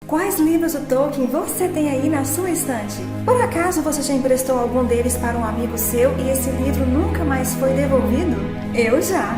Quais livros do Tolkien você tem aí na sua estante? Por acaso você já emprestou algum deles para um amigo seu e esse livro nunca mais foi devolvido? Eu já!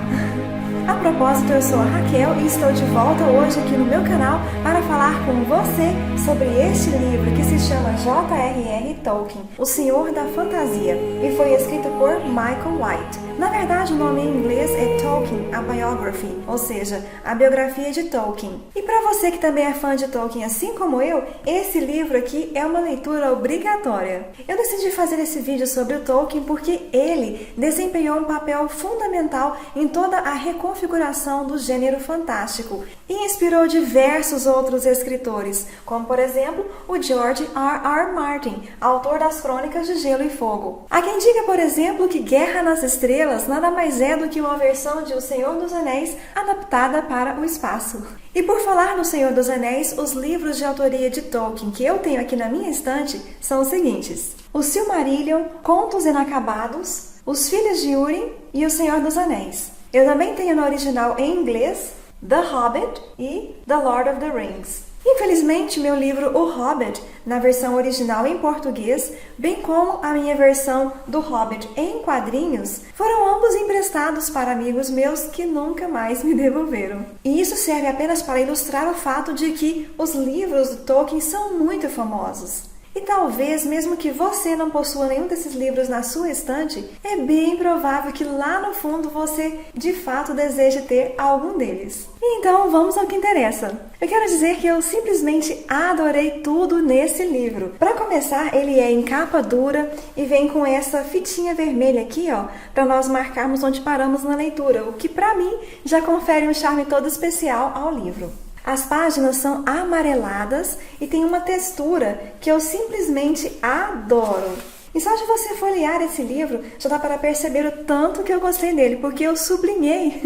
A propósito, eu sou a Raquel e estou de volta hoje aqui no meu canal para falar com você sobre este livro que se chama J.R.R. Tolkien, O Senhor da Fantasia, e foi escrito por Michael White. Na verdade, o nome em inglês é Tolkien, a Biography, ou seja, a biografia de Tolkien. E para você que também é fã de Tolkien assim como eu, esse livro aqui é uma leitura obrigatória. Eu decidi fazer esse vídeo sobre o Tolkien porque ele desempenhou um papel fundamental em toda a reconfiguração do gênero fantástico e inspirou diversos outros escritores, como por exemplo o George R.R. Martin, autor das Crônicas de Gelo e Fogo. Há quem diga, por exemplo, que Guerra nas Estrelas nada mais é do que uma versão de O Senhor dos Anéis adaptada para o espaço. E por falar no Senhor dos Anéis, os livros de autoria de Tolkien que eu tenho aqui na minha estante são os seguintes: O Silmarillion, Contos Inacabados, Os Filhos de Húrin e O Senhor dos Anéis. Eu também tenho no original em inglês The Hobbit e The Lord of the Rings. Infelizmente, meu livro O Hobbit, na versão original em português, bem como a minha versão do Hobbit em quadrinhos, foram ambos emprestados para amigos meus que nunca mais me devolveram. E isso serve apenas para ilustrar o fato de que os livros do Tolkien são muito famosos. E talvez, mesmo que você não possua nenhum desses livros na sua estante, é bem provável que lá no fundo você, de fato, deseje ter algum deles. Então, vamos ao que interessa. Eu quero dizer que eu simplesmente adorei tudo nesse livro. Para começar, ele é em capa dura e vem com essa fitinha vermelha aqui, ó, para nós marcarmos onde paramos na leitura, o que para mim já confere um charme todo especial ao livro. As páginas são amareladas e tem uma textura que eu simplesmente adoro. E só de você folhear esse livro, já dá para perceber o tanto que eu gostei dele, porque eu sublinhei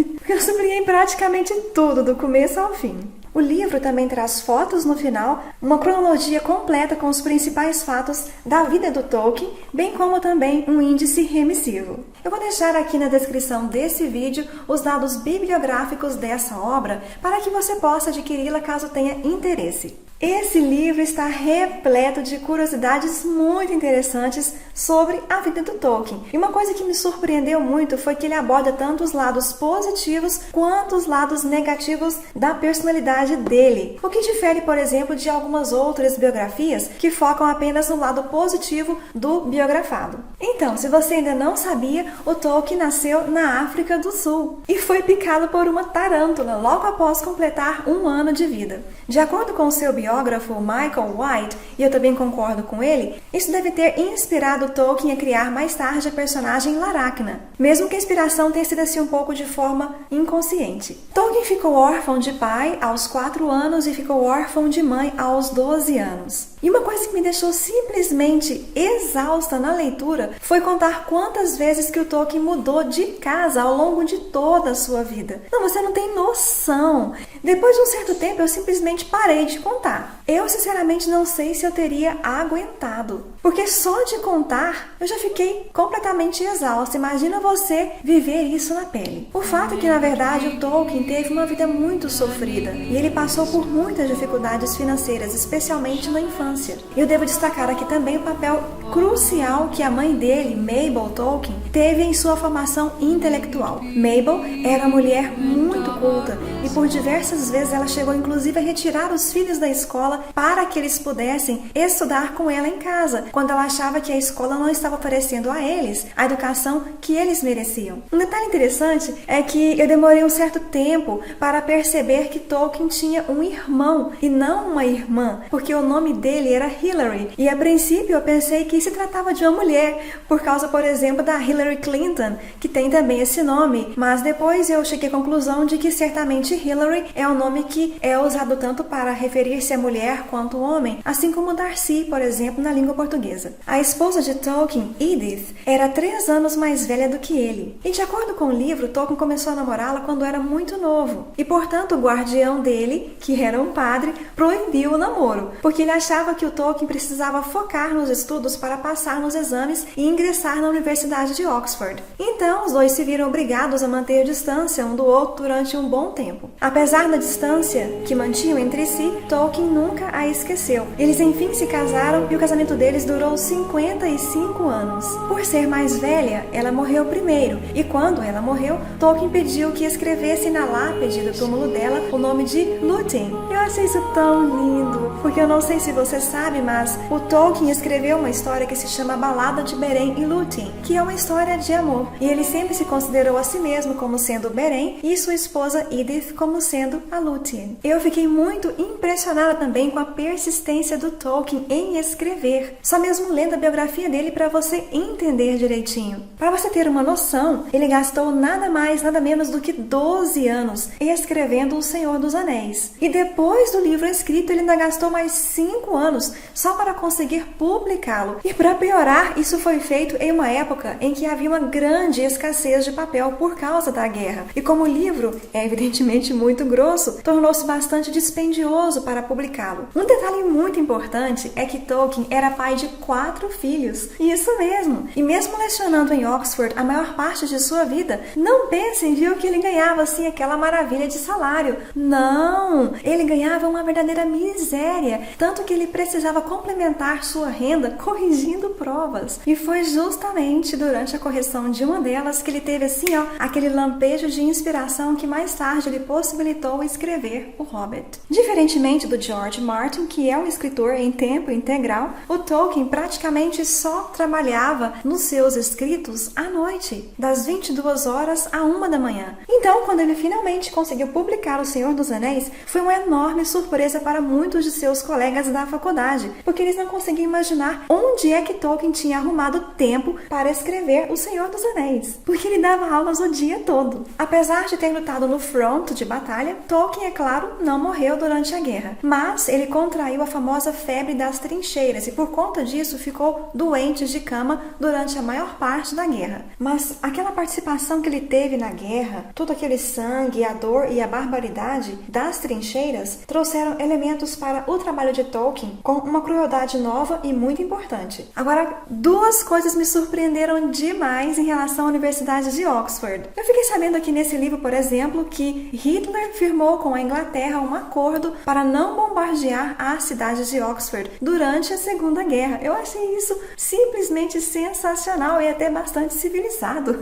praticamente tudo, do começo ao fim. O livro também traz fotos no final, uma cronologia completa com os principais fatos da vida do Tolkien, bem como também um índice remissivo. Eu vou deixar aqui na descrição desse vídeo os dados bibliográficos dessa obra para que você possa adquiri-la caso tenha interesse. Esse livro está repleto de curiosidades muito interessantes sobre a vida do Tolkien. E uma coisa que me surpreendeu muito foi que ele aborda tanto os lados positivos quanto os lados negativos da personalidade dele. O que difere, por exemplo, de algumas outras biografias que focam apenas no lado positivo do biografado. Então, se você ainda não sabia, o Tolkien nasceu na África do Sul e foi picado por uma tarântula logo após completar 1 ano de vida. De acordo com o seu biógrafo Michael White, e eu também concordo com ele, isso deve ter inspirado Tolkien a criar mais tarde a personagem Laracna, mesmo que a inspiração tenha sido assim um pouco de forma inconsciente. Tolkien ficou órfão de pai aos 4 anos e ficou órfão de mãe aos 12 anos. E uma coisa que me deixou simplesmente exausta na leitura foi contar quantas vezes que o Tolkien mudou de casa ao longo de toda a sua vida. Não, você não tem noção! Depois de um certo tempo, eu simplesmente parei de contar. Eu, sinceramente, não sei se eu teria aguentado. Porque só de contar, eu já fiquei completamente exausta. Imagina você viver isso na pele. O fato é que, na verdade, o Tolkien teve uma vida muito sofrida. E ele passou por muitas dificuldades financeiras, especialmente na infância. E eu devo destacar aqui também o papel crucial que a mãe dele, Mabel Tolkien, teve em sua formação intelectual. Mabel era uma mulher muito culta e por diversas vezes ela chegou inclusive a retirar os filhos da escola para que eles pudessem estudar com ela em casa, quando ela achava que a escola não estava oferecendo a eles a educação que eles mereciam. Um detalhe interessante é que eu demorei um certo tempo para perceber que Tolkien tinha um irmão e não uma irmã, porque o nome dele era Hillary, e a princípio eu pensei que se tratava de uma mulher, por causa, por exemplo, da Hillary Clinton, que tem também esse nome, mas depois eu cheguei à conclusão de que certamente Hillary é um nome que é usado tanto para referir-se à mulher quanto ao homem, assim como Darcy, por exemplo, na língua portuguesa. A esposa de Tolkien, Edith, era 3 anos mais velha do que ele, e de acordo com o livro, Tolkien começou a namorá-la quando era muito novo, e portanto o guardião dele, que era um padre, proibiu o namoro, porque ele achava achava que o Tolkien precisava focar nos estudos para passar nos exames e ingressar na Universidade de Oxford. Então, os dois se viram obrigados a manter distância um do outro durante um bom tempo. Apesar da distância que mantinham entre si, Tolkien nunca a esqueceu. Eles enfim se casaram e o casamento deles durou 55 anos. Por ser mais velha, ela morreu primeiro, e quando ela morreu, Tolkien pediu que escrevesse na lápide do túmulo dela o nome de Lúthien. Eu achei isso tão lindo, porque eu não sei se você sabe, mas o Tolkien escreveu uma história que se chama Balada de Beren e Lúthien, que é uma história de amor, e ele sempre se considerou a si mesmo como sendo Beren e sua esposa Edith como sendo a Lúthien. Eu fiquei muito impressionada também com a persistência do Tolkien em escrever, só mesmo lendo a biografia dele para você entender direitinho. Para você ter uma noção, ele gastou nada mais, nada menos do que 12 anos escrevendo O Senhor dos Anéis. E depois do livro escrito, ele ainda gastou mais 5 anos só para conseguir publicá-lo. E para piorar, isso foi feito em uma época em que havia uma grande escassez de papel por causa da guerra. E como o livro é evidentemente muito grosso, tornou-se bastante dispendioso para publicá-lo. Um detalhe muito importante é que Tolkien era pai de 4 filhos. Isso mesmo! E mesmo lecionando em Oxford a maior parte de sua vida, não pensem, viu, que ele ganhava assim aquela maravilha de salário. Não! Ele ganhava uma verdadeira miséria, tanto que ele precisava complementar sua renda corrigindo provas. E foi justamente durante a correção de uma delas que ele teve assim, aquele lampejo de inspiração que mais tarde lhe possibilitou escrever O Hobbit. Diferentemente do George Martin, que é um escritor em tempo integral, o Tolkien praticamente só trabalhava nos seus escritos à noite, das 22 horas à 1 da manhã. Então, quando ele finalmente conseguiu publicar O Senhor dos Anéis, foi uma enorme surpresa para muitos de seus colegas da faculdade, porque eles não conseguiam imaginar onde é que Tolkien tinha arrumado tempo para escrever O Senhor dos Anéis, porque ele dava aulas o dia todo. Apesar de ter lutado no front de batalha, Tolkien, é claro, não morreu durante a guerra, mas ele contraiu a famosa febre das trincheiras e por conta disso ficou doente de cama durante a maior parte da guerra. Mas aquela participação que ele teve na guerra, todo aquele sangue, a dor e a barbaridade das trincheiras trouxeram elementos para o trabalho de Tolkien com uma crueldade nova e muito importante. Agora, 2 coisas me surpreenderam demais em relação à Universidade de Oxford. Eu fiquei sabendo aqui nesse livro, por exemplo, que Hitler firmou com a Inglaterra um acordo para não bombardear a cidade de Oxford durante a Segunda Guerra. Eu achei isso simplesmente sensacional e até bastante civilizado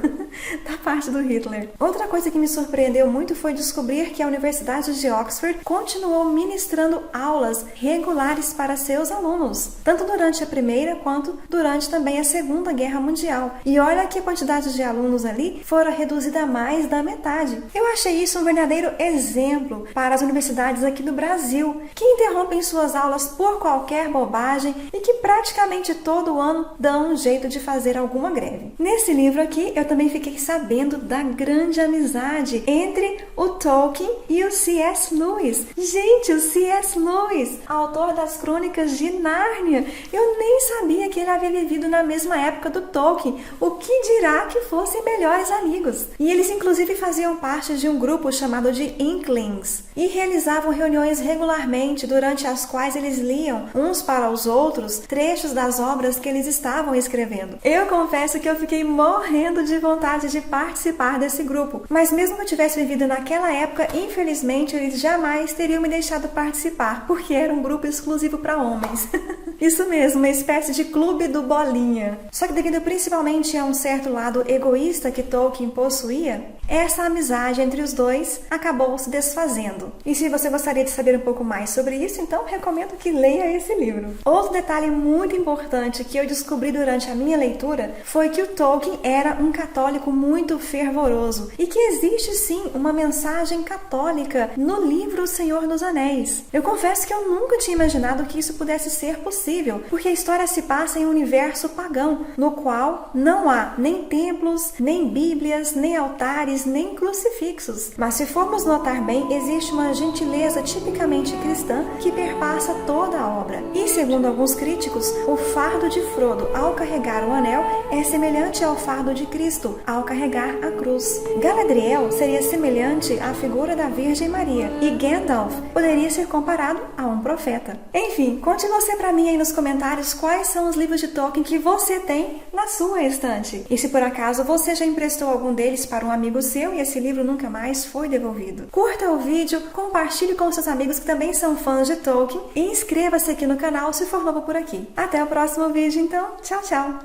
da parte do Hitler. Outra coisa que me surpreendeu muito foi descobrir que a Universidade de Oxford continuou ministrando aulas regulares para seus alunos, tanto durante a Primeira quanto durante também a Segunda Guerra Mundial. E olha que a quantidade de alunos ali fora reduzida a mais da metade. Eu achei isso um verdadeiro exemplo para as universidades aqui do Brasil, que interrompem suas aulas por qualquer bobagem e que praticamente todo ano dão um jeito de fazer alguma greve. Nesse livro aqui, eu também fiquei sabendo da grande amizade entre o Tolkien e o C.S. Lewis. Gente, o C.S. Lewis, autor das Crônicas de Nárnia. Eu nem sabia que ele havia vivido na mesma época do Tolkien, o que dirá que fossem melhores amigos. E eles inclusive faziam parte de um grupo chamado de Inklings e realizavam reuniões regularmente, durante as quais eles liam uns para os outros trechos das obras que eles estavam escrevendo. Eu confesso que eu fiquei morrendo de vontade de participar desse grupo, mas mesmo que eu tivesse vivido naquela época, infelizmente eles jamais teriam me deixado participar, porque era um grupo exclusivo para homens. Isso mesmo, uma espécie de clube do bolinha. Só que devido principalmente a um certo lado egoísta que Tolkien possuía, essa amizade entre os dois acabou se desfazendo. E se você gostaria de saber um pouco mais sobre isso, então recomendo que leia esse livro. Outro detalhe muito importante que eu descobri durante a minha leitura foi que o Tolkien era um católico muito fervoroso e que existe sim uma mensagem católica no livro O Senhor dos Anéis. Eu confesso que eu nunca tinha imaginado que isso pudesse ser possível, porque a história se passa em um universo pagão, no qual não há nem templos, nem bíblias, nem altares, nem crucifixos. Mas se formos notar bem, existe uma gentileza tipicamente cristã que perpassa toda a obra. E segundo alguns críticos, o fardo de Frodo ao carregar o anel é semelhante ao fardo de Cristo ao carregar a cruz. Galadriel seria semelhante à figura da Virgem Maria e Gandalf poderia ser comparado a um profeta. Enfim, conte você pra mim aí nos comentários quais são os livros de Tolkien que você tem na sua estante. E se por acaso você já emprestou algum deles para um amigo seu e esse livro nunca mais foi devolvido. Curta o vídeo, compartilhe com seus amigos que também são fãs de Tolkien e inscreva-se aqui no canal se for novo por aqui. Até o próximo vídeo então, tchau, tchau!